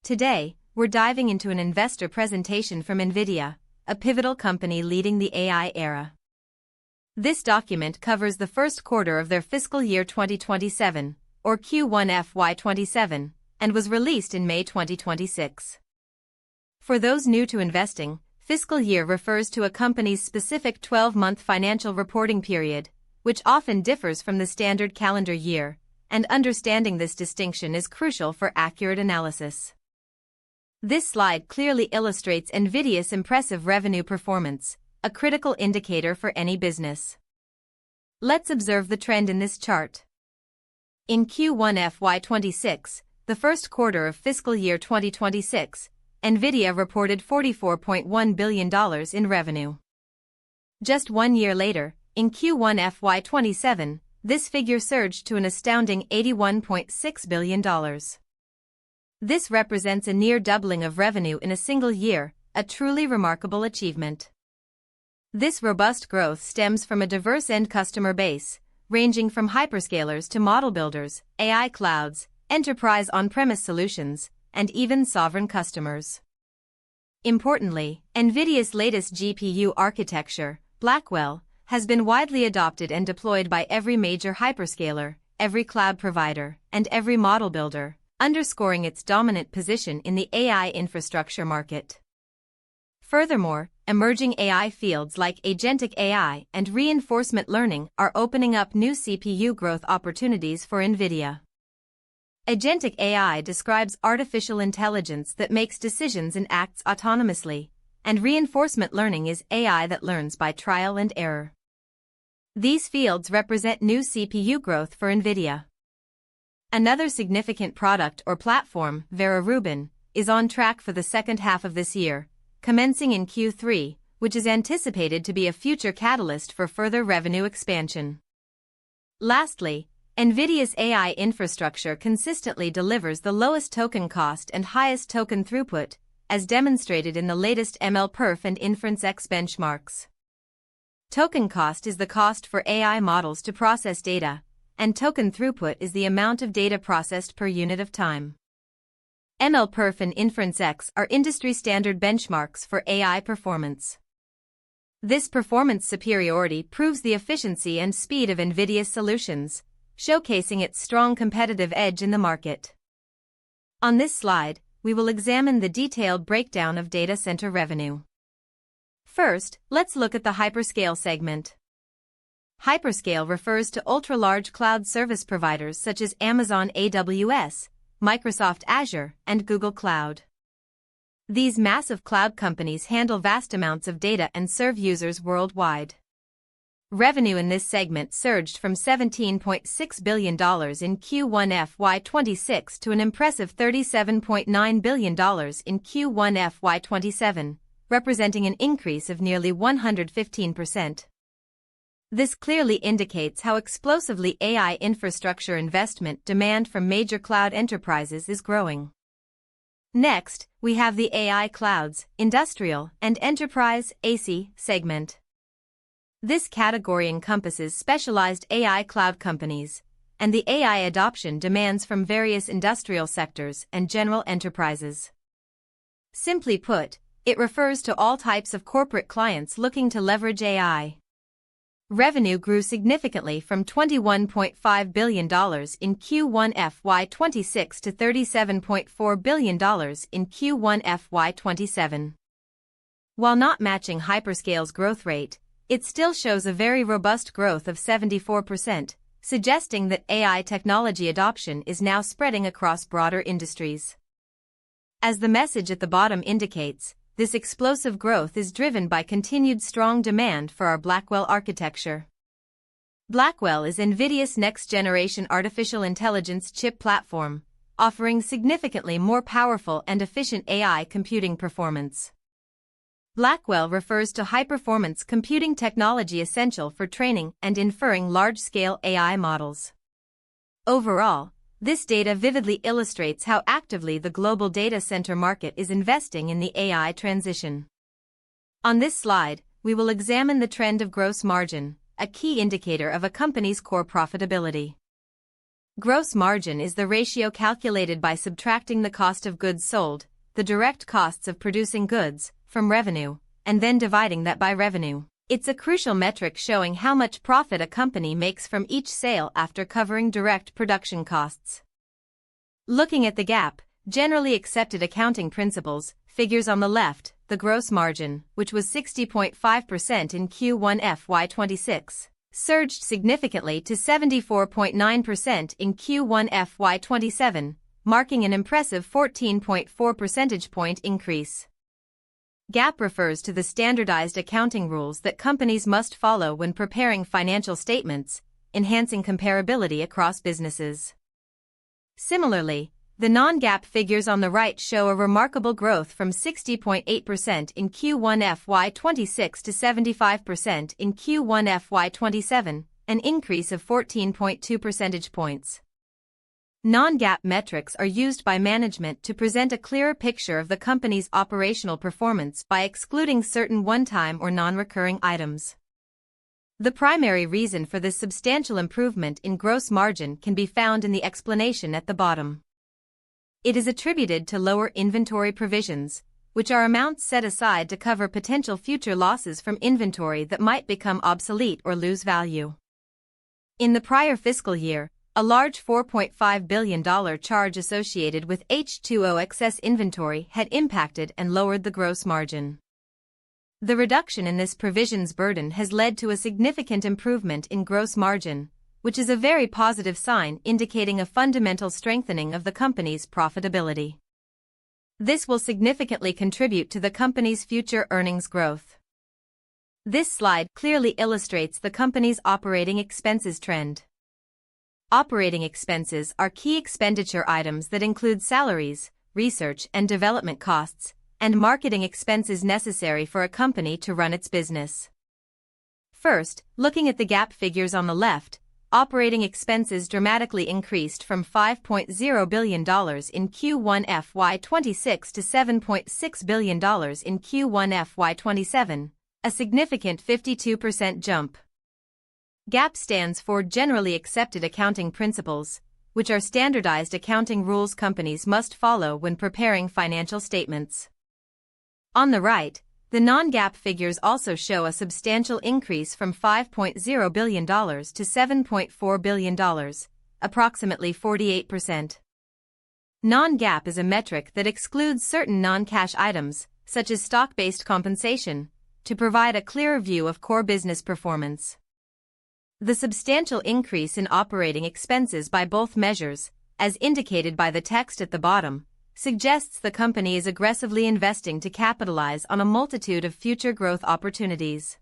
Today, we're diving into an investor presentation from Nvidia, a pivotal company leading the AI era. This document covers the first quarter of their fiscal year 2027, or Q1 FY27, and was released in May 2026. For those new to investing, fiscal year refers to a company's specific 12-month financial reporting period, which often differs from the standard calendar year, and understanding this distinction is crucial for accurate analysis. This slide clearly illustrates Nvidia's impressive revenue performance, a critical indicator for any business. Let's observe the trend in this chart. In Q1 FY26, the first quarter of fiscal year 2026, Nvidia reported $44.1 billion in revenue. Just 1 year later, in Q1 FY27, this figure surged to an astounding $81.6 billion. This represents a near doubling of revenue in a single year, a truly remarkable achievement. This robust growth stems from a diverse end customer base, ranging from hyperscalers to model builders, AI clouds, enterprise on-premise solutions, and even sovereign customers. Importantly, Nvidia's latest GPU architecture, Blackwell, has been widely adopted and deployed by every major hyperscaler, every cloud provider, and every model builder, underscoring its dominant position in the AI infrastructure market. Furthermore, emerging AI fields like agentic AI and reinforcement learning are opening up new CPU growth opportunities for Nvidia. Agentic AI describes artificial intelligence that makes decisions and acts autonomously, and reinforcement learning is AI that learns by trial and error. These fields represent new CPU growth for Nvidia. Another significant product or platform, Vera Rubin, is on track for the second half of this year, commencing in Q3, which is anticipated to be a future catalyst for further revenue expansion. Lastly, Nvidia's AI infrastructure consistently delivers the lowest token cost and highest token throughput, as demonstrated in the latest MLPerf and InferenceX benchmarks. Token cost is the cost for AI models to process data, and token throughput is the amount of data processed per unit of time. MLPerf and InferenceX are industry-standard benchmarks for AI performance. This performance superiority proves the efficiency and speed of Nvidia's solutions, showcasing its strong competitive edge in the market. On this slide, we will examine the detailed breakdown of data center revenue. First, let's look at the hyperscale segment. Hyperscale refers to ultra-large cloud service providers such as Amazon AWS, Microsoft Azure, and Google Cloud. These massive cloud companies handle vast amounts of data and serve users worldwide. Revenue in this segment surged from $17.6 billion in Q1 FY26 to an impressive $37.9 billion in Q1 FY27, representing an increase of nearly 115%. This clearly indicates how explosively AI infrastructure investment demand from major cloud enterprises is growing. Next, we have the AI clouds, industrial, and enterprise (AC) segment. This category encompasses specialized AI cloud companies, and the AI adoption demands from various industrial sectors and general enterprises. Simply put, it refers to all types of corporate clients looking to leverage AI. Revenue grew significantly from $21.5 billion in Q1 FY26 to $37.4 billion in Q1 FY27. While not matching hyperscale's growth rate, it still shows a very robust growth of 74%, suggesting that AI technology adoption is now spreading across broader industries. As the message at the bottom indicates, this explosive growth is driven by continued strong demand for our Blackwell architecture. Blackwell is Nvidia's next-generation artificial intelligence chip platform, offering significantly more powerful and efficient AI computing performance. Blackwell refers to high-performance computing technology essential for training and inferring large-scale AI models. Overall, this data vividly illustrates how actively the global data center market is investing in the AI transition. On this slide, we will examine the trend of gross margin, a key indicator of a company's core profitability. Gross margin is the ratio calculated by subtracting the cost of goods sold, the direct costs of producing goods, from revenue, and then dividing that by revenue. It's a crucial metric showing how much profit a company makes from each sale after covering direct production costs. Looking at the GAAP, generally accepted accounting principles, figures on the left, the gross margin, which was 60.5% in Q1 FY26, surged significantly to 74.9% in Q1 FY27, marking an impressive 14.4 percentage point increase. GAAP refers to the standardized accounting rules that companies must follow when preparing financial statements, enhancing comparability across businesses. Similarly, the non-GAAP figures on the right show a remarkable growth from 60.8% in Q1 FY26 to 75% in Q1 FY27, an increase of 14.2 percentage points. Non-GAAP metrics are used by management to present a clearer picture of the company's operational performance by excluding certain one-time or non-recurring items. The primary reason for this substantial improvement in gross margin can be found in the explanation at the bottom. It is attributed to lower inventory provisions, which are amounts set aside to cover potential future losses from inventory that might become obsolete or lose value. In the prior fiscal year, a large $4.5 billion charge associated with H2O excess inventory had impacted and lowered the gross margin. The reduction in this provisions burden has led to a significant improvement in gross margin, which is a very positive sign indicating a fundamental strengthening of the company's profitability. This will significantly contribute to the company's future earnings growth. This slide clearly illustrates the company's operating expenses trend. Operating expenses are key expenditure items that include salaries, research and development costs, and marketing expenses necessary for a company to run its business. First, looking at the GAAP figures on the left, operating expenses dramatically increased from $5.0 billion in Q1 FY26 to $7.6 billion in Q1 FY27, a significant 52% jump. GAAP stands for Generally Accepted Accounting Principles, which are standardized accounting rules companies must follow when preparing financial statements. On the right, the non-GAAP figures also show a substantial increase from $5.0 billion to $7.4 billion, approximately 48%. Non-GAAP is a metric that excludes certain non-cash items, such as stock-based compensation, to provide a clearer view of core business performance. The substantial increase in operating expenses by both measures, as indicated by the text at the bottom, suggests the company is aggressively investing to capitalize on a multitude of future growth opportunities.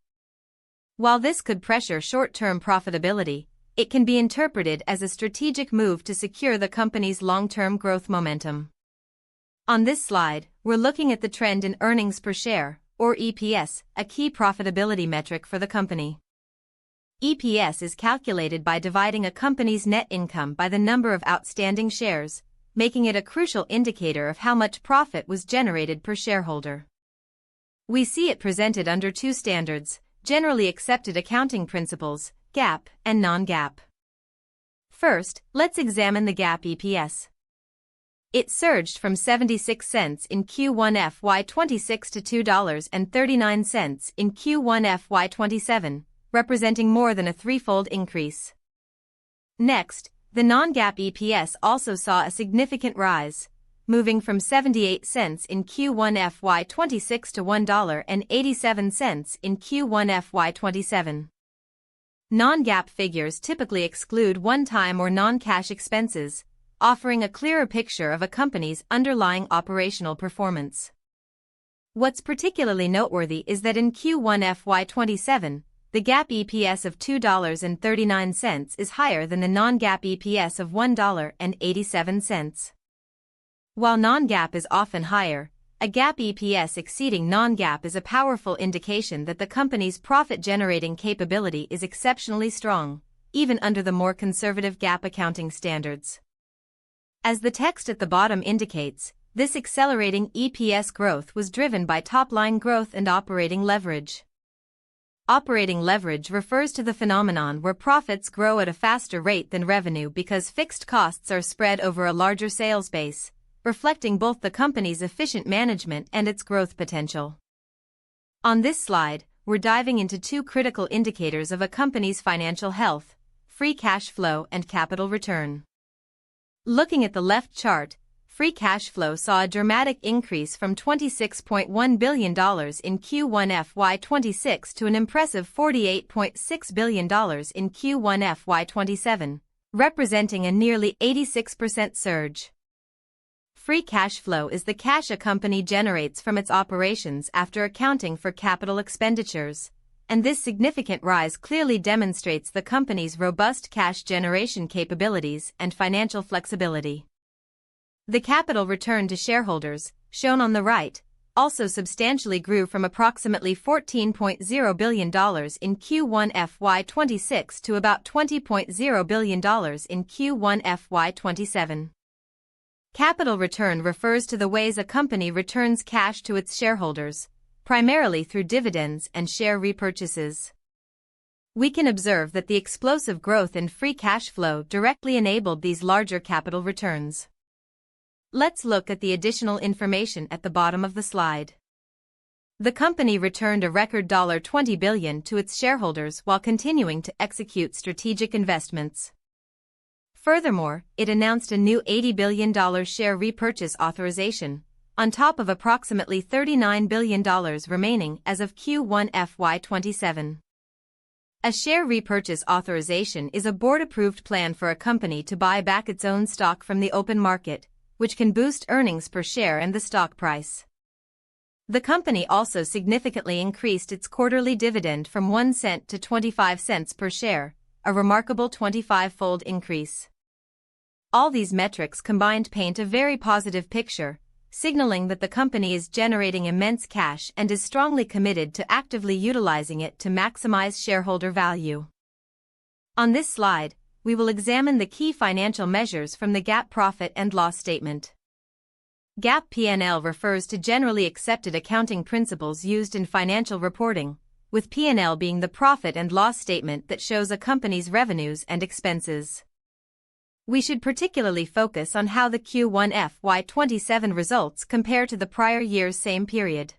While this could pressure short-term profitability, it can be interpreted as a strategic move to secure the company's long-term growth momentum. On this slide, we're looking at the trend in earnings per share, or EPS, a key profitability metric for the company. EPS is calculated by dividing a company's net income by the number of outstanding shares, making it a crucial indicator of how much profit was generated per shareholder. We see it presented under two standards, generally accepted accounting principles, GAAP and non-GAAP. First, let's examine the GAAP EPS. It surged from 76 cents in Q1 FY26 to $2.39 in Q1 FY27, representing more than a threefold increase. Next, the non-GAAP EPS also saw a significant rise, moving from 78 cents in Q1 FY26 to $1.87 in Q1 FY27. Non-GAAP figures typically exclude one-time or non-cash expenses, offering a clearer picture of a company's underlying operational performance. What's particularly noteworthy is that in Q1 FY27, the GAAP EPS of $2.39 is higher than the non-GAAP EPS of $1.87. While non-GAAP is often higher, a GAAP EPS exceeding non-GAAP is a powerful indication that the company's profit-generating capability is exceptionally strong, even under the more conservative GAAP accounting standards. As the text at the bottom indicates, this accelerating EPS growth was driven by top-line growth and operating leverage. Operating leverage refers to the phenomenon where profits grow at a faster rate than revenue because fixed costs are spread over a larger sales base, reflecting both the company's efficient management and its growth potential. On this slide, we're diving into two critical indicators of a company's financial health: free cash flow and capital return. Looking at the left chart, free cash flow saw a dramatic increase from $26.1 billion in Q1 FY26 to an impressive $48.6 billion in Q1 FY27, representing a nearly 86% surge. Free cash flow is the cash a company generates from its operations after accounting for capital expenditures, and this significant rise clearly demonstrates the company's robust cash generation capabilities and financial flexibility. The capital return to shareholders, shown on the right, also substantially grew from approximately $14.0 billion in Q1 FY26 to about $20.0 billion in Q1 FY27. Capital return refers to the ways a company returns cash to its shareholders, primarily through dividends and share repurchases. We can observe that the explosive growth in free cash flow directly enabled these larger capital returns. Let's look at the additional information at the bottom of the slide. The company returned a record $20 billion to its shareholders while continuing to execute strategic investments. Furthermore, it announced a new $80 billion share repurchase authorization, on top of approximately $39 billion remaining as of Q1 FY27. A share repurchase authorization is a board-approved plan for a company to buy back its own stock from the open market, which can boost earnings per share and the stock price. The company also significantly increased its quarterly dividend from 1 cent to 25 cents per share, a remarkable 25-fold increase. All these metrics combined paint a very positive picture, signaling that the company is generating immense cash and is strongly committed to actively utilizing it to maximize shareholder value. On this slide, we will examine the key financial measures from the GAAP profit and loss statement. GAAP P&L refers to generally accepted accounting principles used in financial reporting, with P&L being the profit and loss statement that shows a company's revenues and expenses. We should particularly focus on how the Q1 FY27 results compare to the prior year's same period.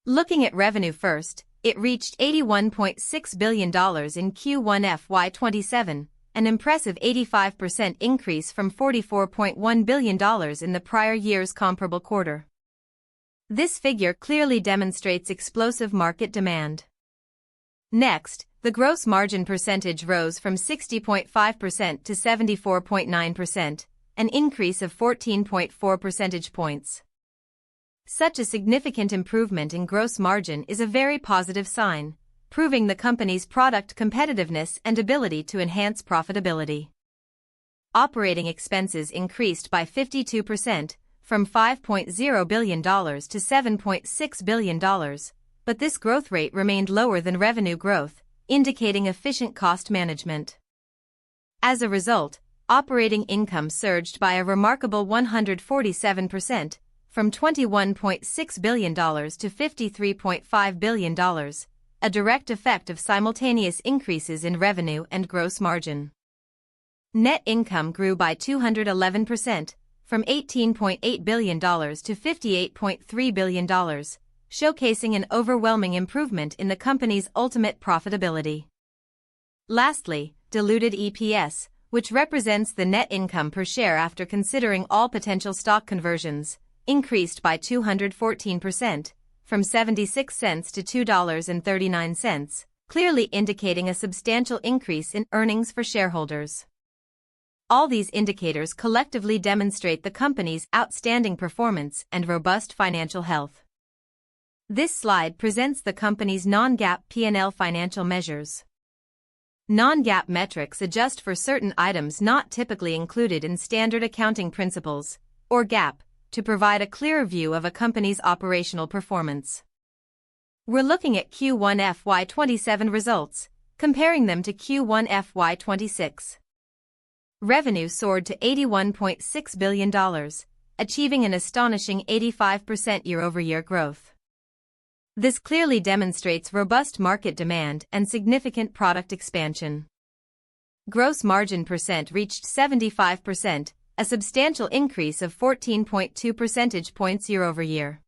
Looking at revenue first, it reached $81.6 billion in Q1 FY27, an impressive 85% increase from $44.1 billion in the prior year's comparable quarter. This figure clearly demonstrates explosive market demand. Next, the gross margin percentage rose from 60.5% to 74.9%, an increase of 14.4 percentage points. Such a significant improvement in gross margin is a very positive sign, proving the company's product competitiveness and ability to enhance profitability. Operating expenses increased by 52%, from $5.0 billion to $7.6 billion, but this growth rate remained lower than revenue growth, indicating efficient cost management. As a result, operating income surged by a remarkable 147%, from $21.6 billion to $53.5 billion, a direct effect of simultaneous increases in revenue and gross margin. Net income grew by 211%, from $18.8 billion to $58.3 billion, showcasing an overwhelming improvement in the company's ultimate profitability. Lastly, diluted EPS, which represents the net income per share after considering all potential stock conversions, increased by 214%, from 76 cents to $2.39, clearly indicating a substantial increase in earnings for shareholders. All these indicators collectively demonstrate the company's outstanding performance and robust financial health. This slide presents the company's non-GAAP P&L financial measures. Non-GAAP metrics adjust for certain items not typically included in standard accounting principles, or GAAP, to provide a clearer view of a company's operational performance. We're looking at Q1 FY27 results, comparing them to Q1 FY26. Revenue soared to $81.6 billion, achieving an astonishing 85% year-over-year growth. This clearly demonstrates robust market demand and significant product expansion. Gross margin percent reached 75%, a substantial increase of 14.2 percentage points year-over-year.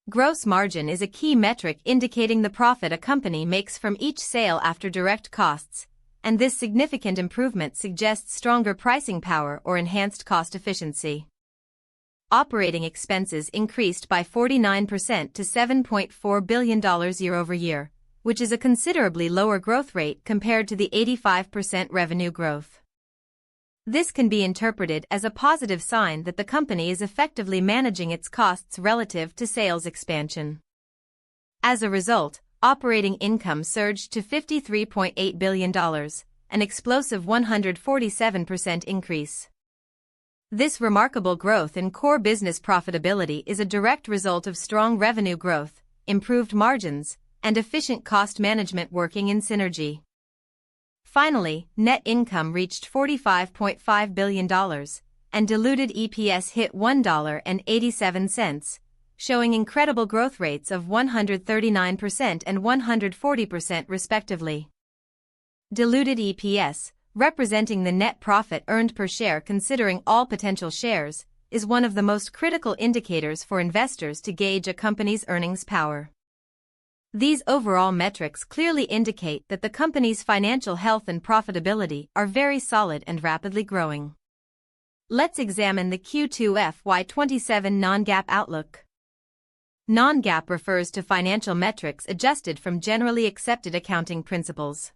Gross margin is a key metric indicating the profit a company makes from each sale after direct costs, and this significant improvement suggests stronger pricing power or enhanced cost efficiency. Operating expenses increased by 49% to $7.4 billion year-over-year, which is a considerably lower growth rate compared to the 85% revenue growth. This can be interpreted as a positive sign that the company is effectively managing its costs relative to sales expansion. As a result, operating income surged to $53.8 billion, an explosive 147% increase. This remarkable growth in core business profitability is a direct result of strong revenue growth, improved margins, and efficient cost management working in synergy. Finally, net income reached $45.5 billion, and diluted EPS hit $1.87, showing incredible growth rates of 139% and 140% respectively. Diluted EPS, representing the net profit earned per share considering all potential shares, is one of the most critical indicators for investors to gauge a company's earnings power. These overall metrics clearly indicate that the company's financial health and profitability are very solid and rapidly growing. Let's examine the Q2 FY27 non-GAAP outlook. Non-GAAP refers to financial metrics adjusted from generally accepted accounting principles.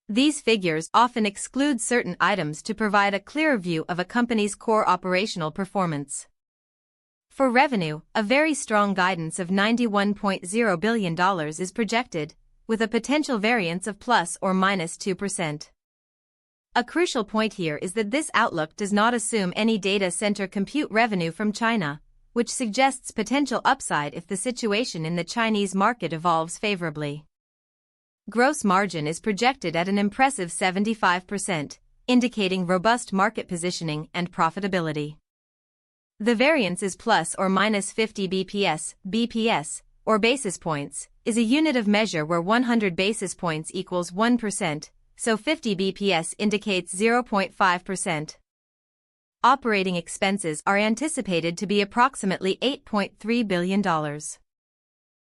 These figures often exclude certain items to provide a clearer view of a company's core operational performance. For revenue, a very strong guidance of $91.0 billion is projected, with a potential variance of plus or minus 2%. A crucial point here is that this outlook does not assume any data center compute revenue from China, which suggests potential upside if the situation in the Chinese market evolves favorably. Gross margin is projected at an impressive 75%, indicating robust market positioning and profitability. The variance is plus or minus 50 BPS, or basis points, is a unit of measure where 100 basis points equals 1%, so 50 BPS indicates 0.5%. Operating expenses are anticipated to be approximately $8.3 billion.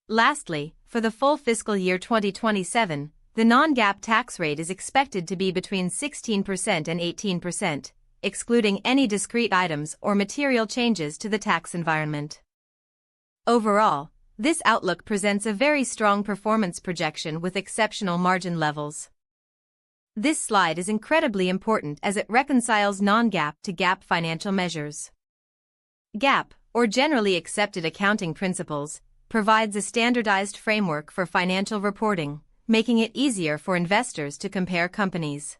Lastly, for the full fiscal year 2027, the non-GAAP tax rate is expected to be between 16% and 18%, excluding any discrete items or material changes to the tax environment. Overall, this outlook presents a very strong performance projection with exceptional margin levels. This slide is incredibly important as it reconciles non-GAAP to GAAP financial measures. GAAP, or generally accepted accounting principles, provides a standardized framework for financial reporting, making it easier for investors to compare companies.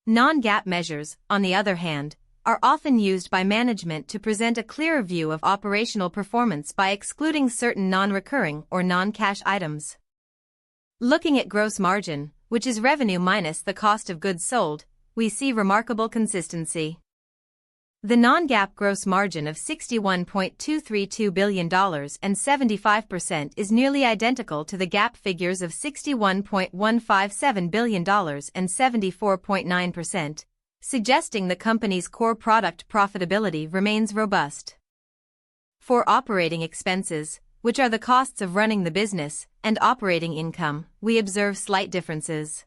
Non-GAAP measures, on the other hand, are often used by management to present a clearer view of operational performance by excluding certain non-recurring or non-cash items. Looking at gross margin, which is revenue minus the cost of goods sold, we see remarkable consistency. The non-GAAP gross margin of $61.232 billion and 75% is nearly identical to the GAAP figures of $61.157 billion and 74.9%, suggesting the company's core product profitability remains robust. For operating expenses, which are the costs of running the business, and operating income, we observe slight differences.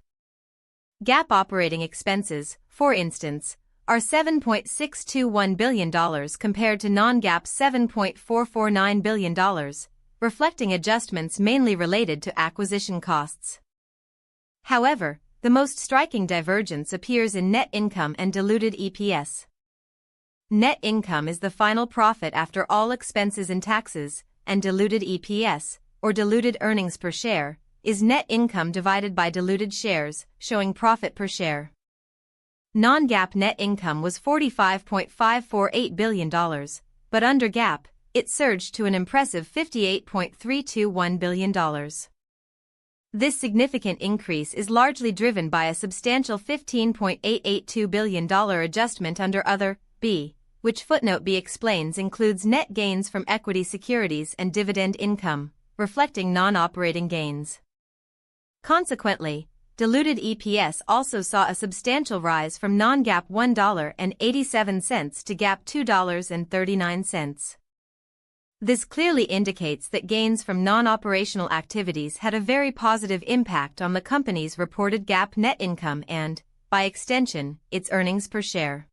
GAAP operating expenses, for instance, are $7.621 billion compared to non-GAAP $7.449 billion, reflecting adjustments mainly related to acquisition costs. However, the most striking divergence appears in net income and diluted EPS. Net income is the final profit after all expenses and taxes, and diluted EPS, or diluted earnings per share, is net income divided by diluted shares, showing profit per share. Non-GAAP net income was $45.548 billion, but under GAAP, it surged to an impressive $58.321 billion. This significant increase is largely driven by a substantial $15.882 billion adjustment under Other, B, which footnote B explains includes net gains from equity securities and dividend income, reflecting non-operating gains. Consequently, diluted EPS also saw a substantial rise from non-GAAP $1.87 to GAAP $2.39. This clearly indicates that gains from non-operational activities had a very positive impact on the company's reported GAAP net income and, by extension, its earnings per share.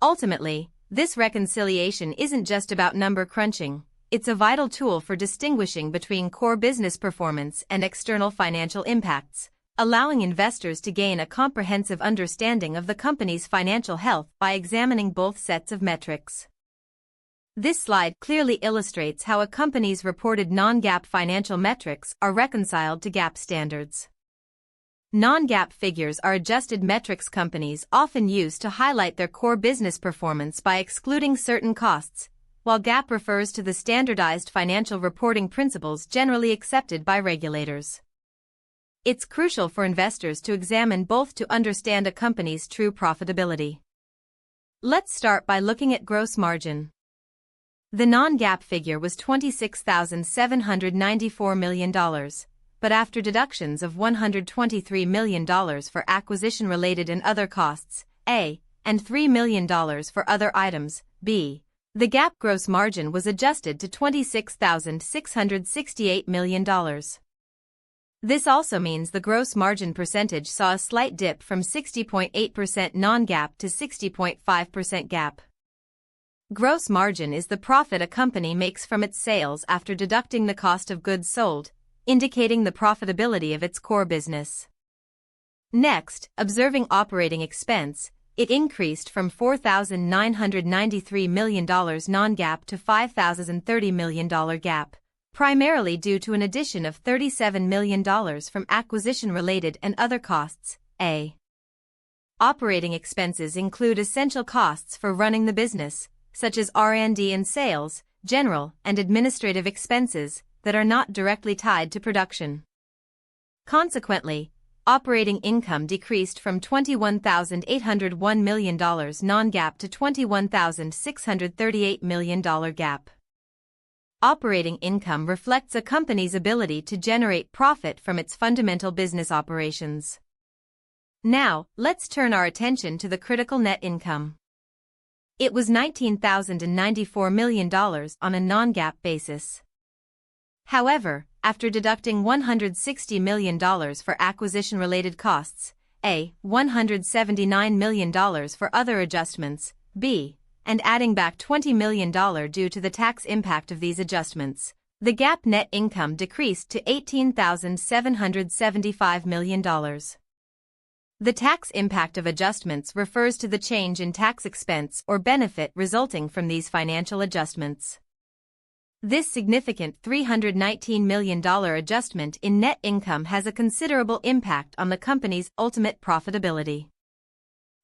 Ultimately, this reconciliation isn't just about number crunching, it's a vital tool for distinguishing between core business performance and external financial impacts, allowing investors to gain a comprehensive understanding of the company's financial health by examining both sets of metrics. This slide clearly illustrates how a company's reported non-GAAP financial metrics are reconciled to GAAP standards. Non-GAAP figures are adjusted metrics companies often use to highlight their core business performance by excluding certain costs, while GAAP refers to the standardized financial reporting principles generally accepted by regulators. It's crucial for investors to examine both to understand a company's true profitability. Let's start by looking at gross margin. The non-GAAP figure was $26,794 million, but after deductions of $123 million for acquisition-related and other costs, A, and $3 million for other items, B, the GAAP gross margin was adjusted to $26,668 million. This also means the gross margin percentage saw a slight dip from 60.8% non-GAAP to 60.5% GAAP. Gross margin is the profit a company makes from its sales after deducting the cost of goods sold, indicating the profitability of its core business. Next, observing operating expense, it increased from $4,993 million non-GAAP to $5,030 million GAAP, primarily due to an addition of $37 million from acquisition-related and other costs, A. Operating expenses include essential costs for running the business, such as R&D and sales, general and administrative expenses that are not directly tied to production. Consequently, operating income decreased from $21,801 million non-GAAP to $21,638 million GAAP. Operating income reflects a company's ability to generate profit from its fundamental business operations. Now, let's turn our attention to the critical net income. It was $19,094 million on a non-GAAP basis. However, after deducting $160 million for acquisition-related costs, A. $179 million for other adjustments, B. and adding back $20 million due to the tax impact of these adjustments, the GAAP net income decreased to $18,775 million. The tax impact of adjustments refers to the change in tax expense or benefit resulting from these financial adjustments. This significant $319 million adjustment in net income has a considerable impact on the company's ultimate profitability.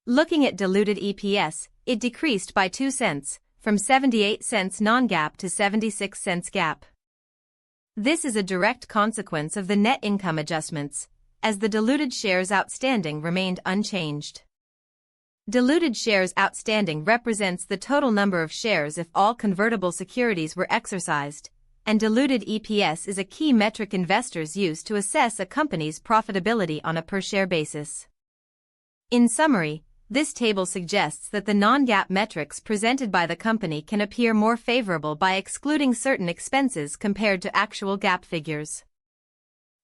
Looking at diluted EPS, it decreased by 2 cents, from 78 cents non-GAAP to 76 cents GAAP. This is a direct consequence of the net income adjustments, as the diluted shares outstanding remained unchanged. Diluted shares outstanding represents the total number of shares if all convertible securities were exercised, and diluted EPS is a key metric investors use to assess a company's profitability on a per-share basis. In summary, this table suggests that the non-GAAP metrics presented by the company can appear more favorable by excluding certain expenses compared to actual GAAP figures.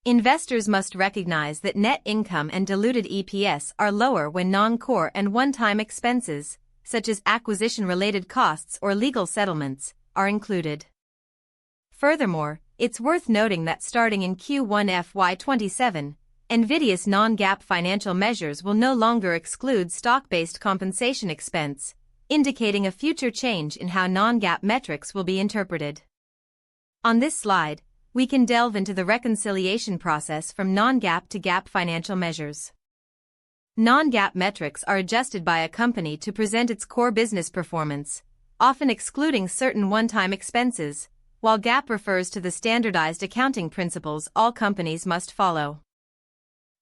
Investors must recognize that net income and diluted EPS are lower when non-core and one-time expenses, such as acquisition-related costs or legal settlements, are included. Furthermore, it's worth noting that starting in Q1 FY27, Nvidia's non-GAAP financial measures will no longer exclude stock-based compensation expense, indicating a future change in how non-GAAP metrics will be interpreted. On this slide, we can delve into the reconciliation process from non-GAAP to GAAP financial measures. Non-GAAP metrics are adjusted by a company to present its core business performance, often excluding certain one-time expenses, while GAAP refers to the standardized accounting principles all companies must follow.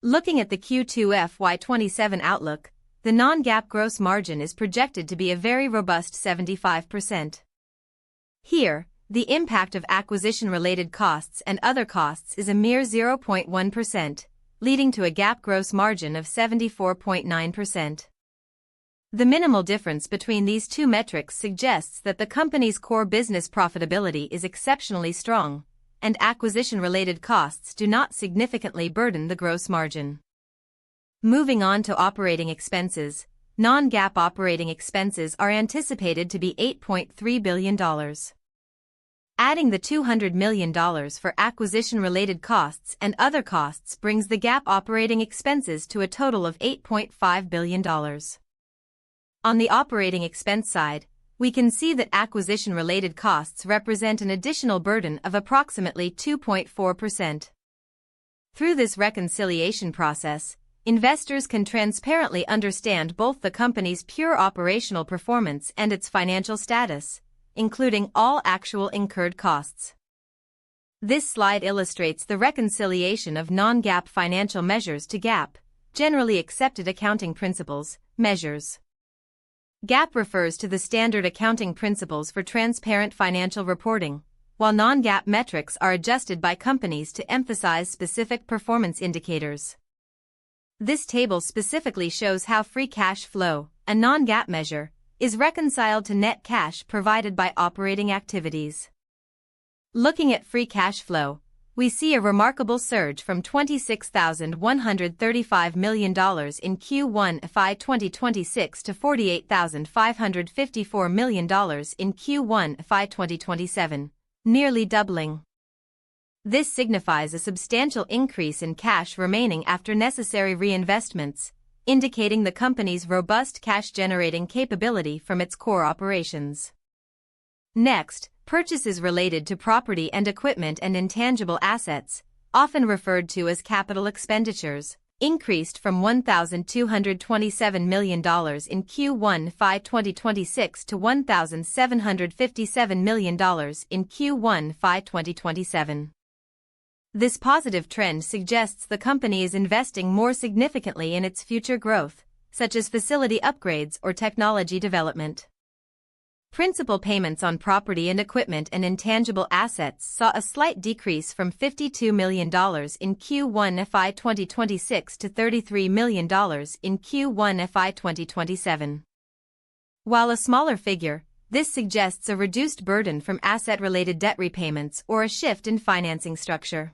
Looking at the Q2 FY27 outlook, the non-GAAP gross margin is projected to be a very robust 75%. Here, the impact of acquisition-related costs and other costs is a mere 0.1%, leading to a GAAP gross margin of 74.9%. The minimal difference between these two metrics suggests that the company's core business profitability is exceptionally strong, and acquisition-related costs do not significantly burden the gross margin. Moving on to operating expenses, non-GAAP operating expenses are anticipated to be $8.3 billion. Adding the $200 million for acquisition-related costs and other costs brings the GAAP operating expenses to a total of $8.5 billion. On the operating expense side, we can see that acquisition-related costs represent an additional burden of approximately 2.4%. Through this reconciliation process, investors can transparently understand both the company's pure operational performance and its financial status, including all actual incurred costs. This slide illustrates the reconciliation of non-GAAP financial measures to GAAP, generally accepted accounting principles, measures. GAAP refers to the standard accounting principles for transparent financial reporting, while non-GAAP metrics are adjusted by companies to emphasize specific performance indicators. This table specifically shows how free cash flow, a non-GAAP measure, is reconciled to net cash provided by operating activities. Looking at free cash flow, we see a remarkable surge from $26,135 million in Q1 FY 2026 to $48,554 million in Q1 FY 2027, nearly doubling. This signifies a substantial increase in cash remaining after necessary reinvestments, indicating the company's robust cash-generating capability from its core operations. Next, purchases related to property and equipment and intangible assets, often referred to as capital expenditures, increased from $1,227 million in Q1 FY 2026 to $1,757 million in Q1 FY 2027. This positive trend suggests the company is investing more significantly in its future growth, such as facility upgrades or technology development. Principal payments on property and equipment and intangible assets saw a slight decrease from $52 million in Q1 FY 2026 to $33 million in Q1 FY 2027. While a smaller figure, this suggests a reduced burden from asset-related debt repayments or a shift in financing structure.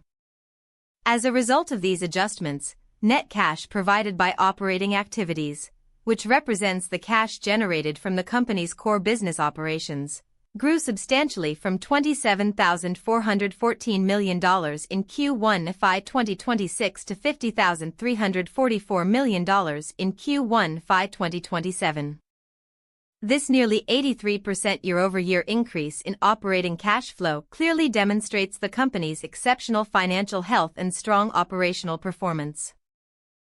As a result of these adjustments, net cash provided by operating activities, which represents the cash generated from the company's core business operations, grew substantially from $27,414 million in Q1 FY 2026 to $50,344 million in Q1 FY 2027. This nearly 83% year-over-year increase in operating cash flow clearly demonstrates the company's exceptional financial health and strong operational performance.